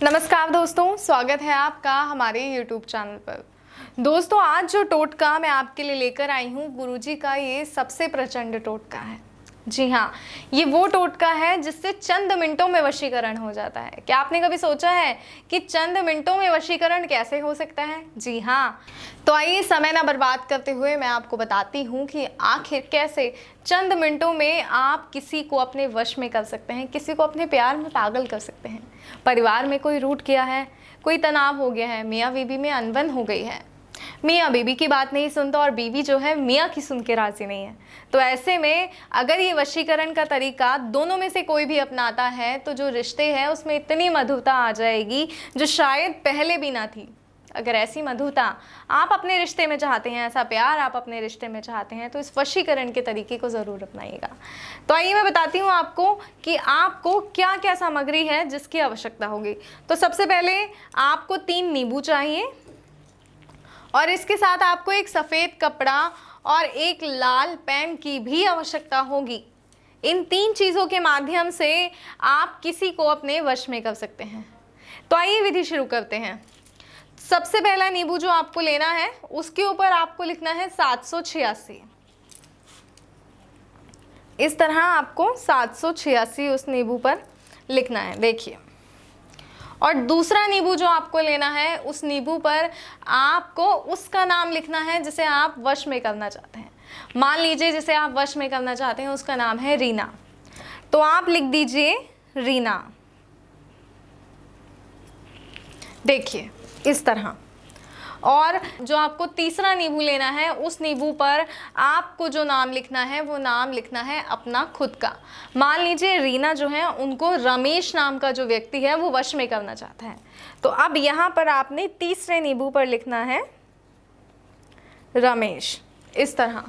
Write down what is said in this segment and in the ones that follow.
नमस्कार दोस्तों, स्वागत है आपका हमारे YouTube चैनल पर। दोस्तों, आज जो टोटका मैं आपके लिए लेकर आई हूँ, गुरुजी का ये सबसे प्रचंड टोटका है। जी हाँ, ये वो टोटका है जिससे चंद मिनटों में वशीकरण हो जाता है। क्या आपने कभी सोचा है कि चंद मिनटों में वशीकरण कैसे हो सकता है? जी हाँ, तो आइए समय ना बर्बाद करते हुए मैं आपको बताती हूँ कि आखिर कैसे चंद मिनटों में आप किसी को अपने वश में कर सकते हैं, किसी को अपने प्यार में पागल कर सकते हैं। परिवार में कोई रूठ गया है, कोई तनाव हो गया है, मियाँ बीवी में अनबन हो गई है, मियाँ बीवी की बात नहीं सुनता और बीवी जो है मियाँ की सुन के राजी नहीं है, तो ऐसे में अगर ये वशीकरण का तरीका दोनों में से कोई भी अपनाता है तो जो रिश्ते हैं उसमें इतनी मधुरता आ जाएगी जो शायद पहले भी ना थी। अगर ऐसी मधुरता आप अपने रिश्ते में चाहते हैं, ऐसा प्यार आप अपने रिश्ते में चाहते हैं, तो इस वशीकरण के तरीके को ज़रूर अपनाइएगा। तो आइए मैं बताती हूँ आपको कि आपको क्या क्या सामग्री है जिसकी आवश्यकता होगी। तो सबसे पहले आपको 3 नींबू चाहिए और इसके साथ आपको एक सफ़ेद कपड़ा और एक लाल पेन की भी आवश्यकता होगी। इन 3 चीज़ों के माध्यम से आप किसी को अपने वश में कर सकते हैं। तो आइए विधि शुरू करते हैं। सबसे पहला नींबू जो आपको लेना है उसके ऊपर आपको लिखना है 786। इस तरह आपको 786 उस नींबू पर लिखना है, देखिए। और दूसरा नींबू जो आपको लेना है उस नींबू पर आपको उसका नाम लिखना है जिसे आप वश में करना चाहते हैं। मान लीजिए जिसे आप वश में करना चाहते हैं उसका नाम है रीना, तो आप लिख दीजिए रीना, देखिए इस तरह। और जो आपको तीसरा नींबू लेना है उस नींबू पर आपको जो नाम लिखना है वो नाम लिखना है अपना खुद का। मान लीजिए रीना जो है उनको रमेश नाम का जो व्यक्ति है वो वश में करना चाहता है, तो अब यहाँ पर आपने तीसरे नींबू पर लिखना है रमेश, इस तरह।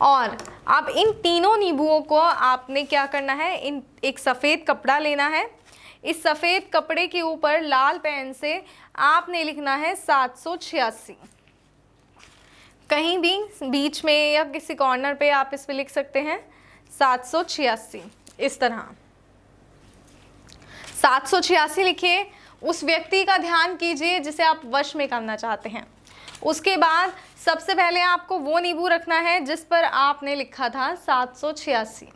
और अब इन तीनों नींबुओं को आपने क्या करना है, इन एक सफ़ेद कपड़ा लेना है। इस सफ़ेद कपड़े के ऊपर लाल पेन से आपने लिखना है 786। कहीं भी बीच में या किसी कॉर्नर पे आप इस पे लिख सकते हैं 786, इस तरह 786 लिखिए। उस व्यक्ति का ध्यान कीजिए जिसे आप वश में करना चाहते हैं। उसके बाद सबसे पहले आपको वो नींबू रखना है जिस पर आपने लिखा था 786,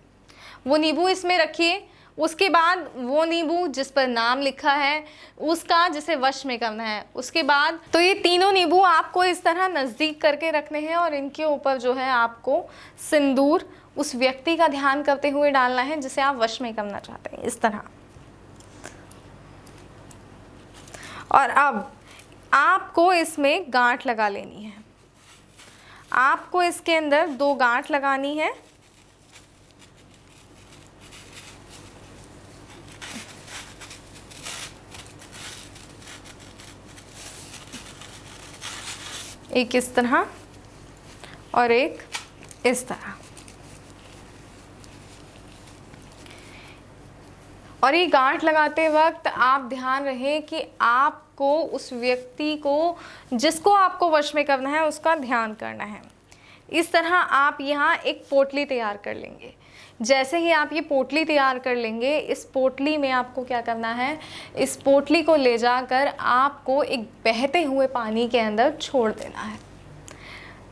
वो नींबू इसमें रखिए। उसके बाद वो नींबू जिस पर नाम लिखा है उसका जिसे वश में करना है। उसके बाद तो ये तीनों नींबू आपको इस तरह नज़दीक करके रखने हैं और इनके ऊपर जो है आपको सिंदूर उस व्यक्ति का ध्यान करते हुए डालना है जिसे आप वश में करना चाहते हैं, इस तरह। और अब आपको इसमें गांठ लगा लेनी है। आपको इसके अंदर 2 गांठ लगानी है। एक इस तरह और एक इस तरह। और ये गांठ लगाते वक्त आप ध्यान रहे कि आपको उस व्यक्ति को जिसको आपको वश में करना है उसका ध्यान करना है। इस तरह आप यहाँ एक पोटली तैयार कर लेंगे। जैसे ही आप ये पोटली तैयार कर लेंगे, इस पोटली में आपको क्या करना है, इस पोटली को ले जाकर आपको एक बहते हुए पानी के अंदर छोड़ देना है।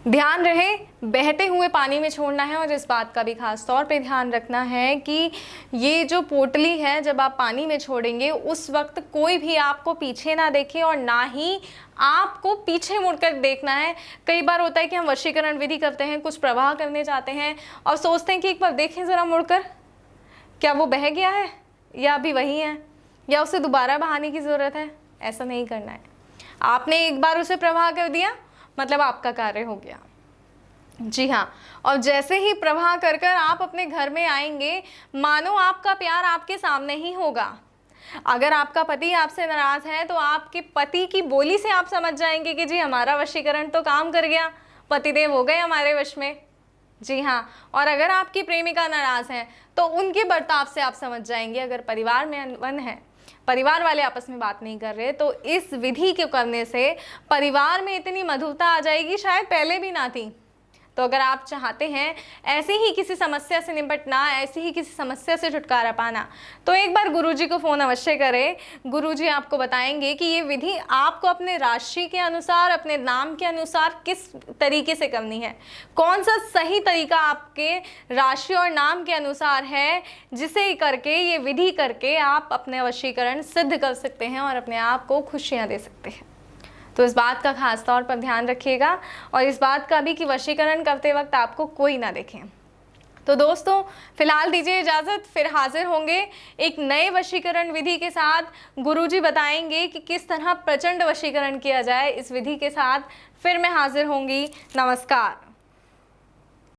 ध्यान रहे बहते हुए पानी में छोड़ना है। और इस बात का भी खास तौर पे ध्यान रखना है कि ये जो पोटली है जब आप पानी में छोड़ेंगे उस वक्त कोई भी आपको पीछे ना देखे और ना ही आपको पीछे मुड़कर देखना है। कई बार होता है कि हम वशीकरण विधि करते हैं, कुछ प्रवाह करने जाते हैं और सोचते हैं कि एक बार देखें ज़रा मुड़कर, क्या वो बह गया है या अभी वही है या उसे दोबारा बहाने की ज़रूरत है। ऐसा नहीं करना है। आपने एक बार उसे प्रवाह कर दिया मतलब आपका कार्य हो गया। जी हाँ, और जैसे ही प्रवाह कर कर आप अपने घर में आएंगे, मानो आपका प्यार आपके सामने ही होगा। अगर आपका पति आपसे नाराज़ है तो आपके पति की बोली से आप समझ जाएंगे कि जी हमारा वशीकरण तो काम कर गया, पतिदेव हो गए हमारे वश में। जी हाँ, और अगर आपकी प्रेमिका नाराज़ है तो उनके बर्ताव से आप समझ जाएंगे। अगर परिवार में अनबन है, परिवार वाले आपस में बात नहीं कर रहे, तो इस विधि के करने से परिवार में इतनी मधुरता आ जाएगी शायद पहले भी ना थी। तो अगर आप चाहते हैं ऐसे ही किसी समस्या से निपटना, ऐसी ही किसी समस्या से छुटकारा पाना, तो एक बार गुरुजी को फ़ोन अवश्य करें। गुरुजी आपको बताएंगे कि ये विधि आपको अपने राशि के अनुसार, अपने नाम के अनुसार किस तरीके से करनी है, कौन सा सही तरीका आपके राशि और नाम के अनुसार है, जिसे करके, ये विधि करके आप अपने वशीकरण सिद्ध कर सकते हैं और अपने आप को खुशियाँ दे सकते हैं। तो इस बात का खास तौर पर ध्यान रखिएगा और इस बात का भी कि वशीकरण करते वक्त आपको कोई ना देखे। तो दोस्तों फिलहाल दीजिए इजाज़त, फिर हाजिर होंगे एक नए वशीकरण विधि के साथ। गुरुजी बताएंगे कि किस तरह प्रचंड वशीकरण किया जाए इस विधि के साथ। फिर मैं हाजिर होंगी। नमस्कार।